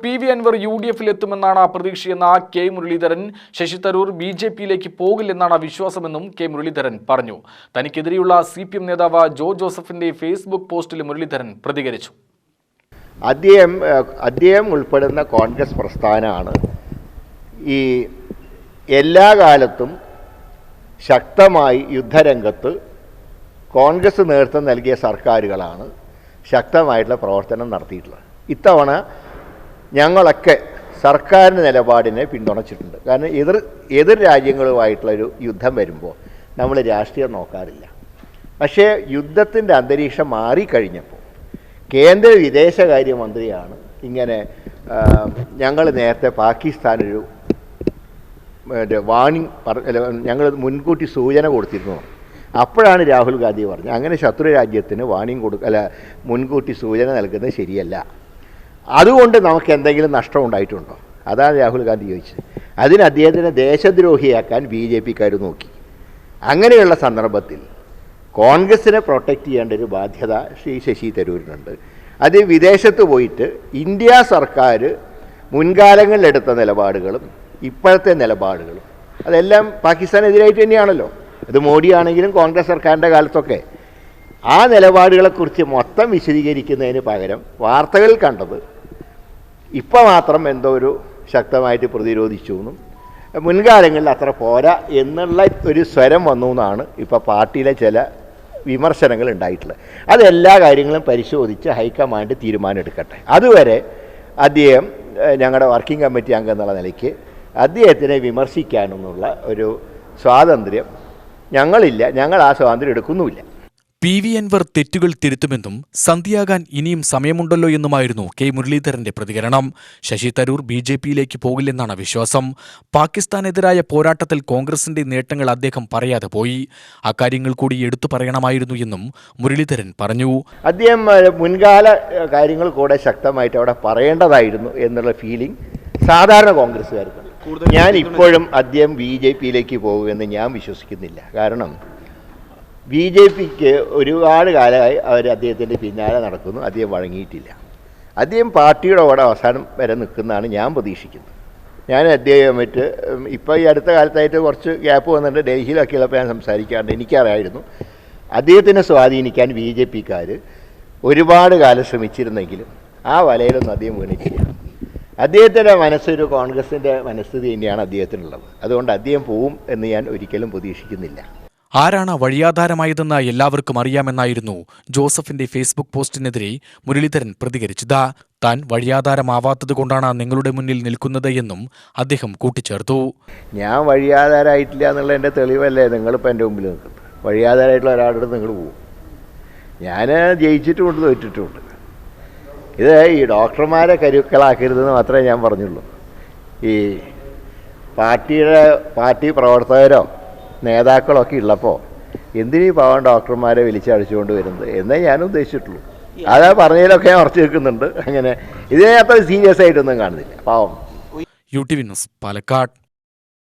PV Anwar UDFിൽ എത്തുമെന്നാണ് പ്രതീക്ഷയെന്ന K Muraleedharan. Sasi Tharoor BJPയിലേക്ക് പോകില്ലെന്നാണ് വിശ്വാസമെന്നും K Muraleedharan പറഞ്ഞു. തനിക്കെതിരെയുള്ള CPM നേതാവ് ജോ ജോസഫിന്റെ ഫേസ്ബുക്ക് പോസ്റ്റിൽ മുരളീധരൻ പ്രതികരിച്ചു. അദ്ദേഹം ഉൾപ്പെടുന്ന കോൺഗ്രസ് പ്രസ്ഥാനമാണ് ഈ എല്ലാ കാലത്തും ശക്തമായി യുദ്ധരംഗത്ത് കോൺഗ്രസ് നേതൃത്വം നൽകിയ സർക്കാരുകളാണ് ശക്തമായിട്ടുള്ള പ്രവർത്തനം നടത്തിയിട്ടുള്ളത്. ഇത്തവണ ഞങ്ങളൊക്കെ സർക്കാരിൻ്റെ നിലപാടിനെ പിന്തുണച്ചിട്ടുണ്ട്. കാരണം എതിർ രാജ്യങ്ങളുമായിട്ടുള്ളൊരു യുദ്ധം വരുമ്പോൾ നമ്മൾ രാഷ്ട്രീയം നോക്കാറില്ല. പക്ഷേ യുദ്ധത്തിൻ്റെ അന്തരീക്ഷം മാറിക്കഴിഞ്ഞപ്പോൾ കേന്ദ്ര വിദേശകാര്യമന്ത്രിയാണ് ഇങ്ങനെ ഞങ്ങൾ നേരത്തെ പാകിസ്ഥാനൊരു വാണിംഗ് ഞങ്ങൾ മുൻകൂട്ടി സൂചന കൊടുത്തിരുന്നു. അപ്പോഴാണ് രാഹുൽ ഗാന്ധി പറഞ്ഞത് അങ്ങനെ ശത്രു രാജ്യത്തിന് വാണിംഗ് മുൻകൂട്ടി സൂചന നൽകുന്നത് ശരിയല്ല, അതുകൊണ്ട് നമുക്ക് എന്തെങ്കിലും നഷ്ടം ഉണ്ടായിട്ടുണ്ടോ? അതാണ് രാഹുൽ ഗാന്ധി ചോദിച്ചത്. അതിന് അദ്ദേഹത്തിനെ ദേശദ്രോഹിയാക്കാൻ BJPക്കാർ നോക്കി. അങ്ങനെയുള്ള സന്ദർഭത്തിൽ കോൺഗ്രസിനെ പ്രൊട്ടക്റ്റ് ചെയ്യേണ്ട ഒരു ബാധ്യത ശശി തരൂരിനുണ്ട്. അത് വിദേശത്ത് പോയിട്ട് ഇന്ത്യ സർക്കാർ മുൻകാലങ്ങളിലെടുത്ത നിലപാടുകളും ഇപ്പോഴത്തെ നിലപാടുകളും അതെല്ലാം പാകിസ്ഥാനെതിരായിട്ട് തന്നെയാണല്ലോ. അത് മോഡി ആണെങ്കിലും കോൺഗ്രസ് സർക്കാരിൻ്റെ കാലത്തൊക്കെ ആ നിലപാടുകളെക്കുറിച്ച് മൊത്തം വിശദീകരിക്കുന്നതിന് പകരം വാർത്തകളിൽ കണ്ടത് ഇപ്പോൾ മാത്രം എന്തോ ഒരു ശക്തമായിട്ട് പ്രതിരോധിച്ചു എന്നും മുൻകാലങ്ങളിൽ അത്ര പോരാ എന്നുള്ള ഒരു സ്വരം വന്നു എന്നാണ് ഇപ്പോൾ പാർട്ടിയിലെ ചില വിമർശനങ്ങൾ ഉണ്ടായിട്ടുള്ളത്. അതെല്ലാ കാര്യങ്ങളും പരിശോധിച്ച് ഹൈക്കമാൻഡ് തീരുമാനം എടുക്കട്ടെ. അതുവരെ അദ്ദേഹം ഞങ്ങളുടെ വർക്കിംഗ് കമ്മിറ്റി അംഗം എന്നുള്ള നിലയ്ക്ക് അദ്ദേഹത്തിനെ വിമർശിക്കാനെന്നുള്ള ഒരു സ്വാതന്ത്ര്യം ഞങ്ങളില്ല. ഞങ്ങൾ ആ സ്വാതന്ത്ര്യം എടുക്കുന്നുമില്ല. PV Anwar തെറ്റുകൾ തിരുത്തുമെന്നും സന്ധ്യയാകാൻ ഇനിയും സമയമുണ്ടല്ലോ എന്നുമായിരുന്നു കെ മുരളീധരന്റെ പ്രതികരണം. ശശി തരൂർ BJPയിലേക്ക് പോകില്ലെന്നാണ് വിശ്വാസം. പാകിസ്ഥാനെതിരായ പോരാട്ടത്തിൽ കോൺഗ്രസിന്റെ നേട്ടങ്ങൾ അദ്ദേഹം പറയാതെ പോയി. അക്കാര്യങ്ങൾ കൂടി എടുത്തു പറയണമായിരുന്നു എന്നും മുരളീധരൻ പറഞ്ഞു. അദ്ദേഹം മുൻകാല കാര്യങ്ങൾ കൂടെ ശക്തമായിട്ട് അവിടെ പറയേണ്ടതായിരുന്നു എന്നുള്ള ഫീലിംഗ് സാധാരണ കോൺഗ്രസ്സുകാർക്ക്. ഞാൻ ഇപ്പോഴും അദ്ദേഹം BJPയിലേക്ക് പോകുമെന്ന് ഞാൻ വിശ്വസിക്കുന്നില്ല. കാരണം BJPക്ക് ഒരുപാട് കാലമായി അവർ അദ്ദേഹത്തിൻ്റെ പിന്നാലെ നടക്കുന്നു. അദ്ദേഹം വഴങ്ങിയിട്ടില്ല. അദ്ദേഹം പാർട്ടിയുടെ കൂടെ അവസാനം വരെ നിൽക്കുന്നതാണ് ഞാൻ പ്രതീക്ഷിക്കുന്നത്. ഞാൻ അദ്ദേഹമായിട്ട് ഇപ്പോൾ ഈ അടുത്ത കാലത്തായിട്ട് കുറച്ച് ഗ്യാപ്പ് വന്നിട്ട് ഡൽഹിയിലൊക്കെ ഉള്ളപ്പോൾ ഞാൻ സംസാരിക്കാറുണ്ട്. എനിക്കറിയായിരുന്നു അദ്ദേഹത്തിനെ സ്വാധീനിക്കാൻ BJPക്കാർ ഒരുപാട് കാലം ശ്രമിച്ചിരുന്നെങ്കിലും ആ വലയിലൊന്നും അദ്ദേഹം വീണിട്ടില്ല. അദ്ദേഹത്തിൻ്റെ മനസ്സൊരു കോൺഗ്രസിൻ്റെ മനസ്ഥിതി തന്നെയാണ് അദ്ദേഹത്തിനുള്ളത്. അതുകൊണ്ട് അദ്ദേഹം പോവും എന്ന് ഞാൻ ഒരിക്കലും പ്രതീക്ഷിക്കുന്നില്ല. ആരാണ് വഴിയാധാരമായതെന്ന് എല്ലാവർക്കും അറിയാമെന്നായിരുന്നു ജോസഫിന്റെ ഫേസ്ബുക്ക് പോസ്റ്റിനെതിരെ മുരളീധരൻ പ്രതികരിച്ചത്. താൻ വഴിയാധാരമാവാത്തതുകൊണ്ടാണ് നിങ്ങളുടെ മുന്നിൽ നിൽക്കുന്നത് എന്നും അദ്ദേഹം കൂട്ടിച്ചേർത്തു. ഞാൻ വഴിയാധാരമായിട്ടില്ല എന്നുള്ളതിൻ്റെ തെളിവല്ലേ നിങ്ങളിപ്പോൾ എൻ്റെ മുമ്പിൽ നിൽക്കുന്നത്. വഴിയാധാരമായിട്ടുള്ള ഒരാളുടെ നിങ്ങൾ പോവും. ഞാൻ ജയിച്ചിട്ടുമുണ്ട്, തോറ്റിട്ടുമുണ്ട്. ഇത് ഈ ഡോക്ടർമാരെ കരുക്കളാക്കരുതെന്ന് മാത്രമേ ഞാൻ പറഞ്ഞുള്ളൂ. ഈ പാർട്ടി പ്രവർത്തകരോ നേതാക്കളൊക്കെ ഉള്ളപ്പോൾ എന്തിനീ പാവം ഡോക്ടർമാരെ വലിച്ചടിച്ചുകൊണ്ട് വരുന്നത് എന്നേ ഞാൻ ഉദ്ദേശിച്ചിട്ടുള്ളൂ. അതാ പറഞ്ഞതിലൊക്കെ ഞാൻ ഉറച്ചു നിൽക്കുന്നുണ്ട്. അങ്ങനെ ഇതിനെ അത്ര സീരിയസ് ആയിട്ടൊന്നും കാണുന്നില്ല. പാവം. UTV news, Palakkad.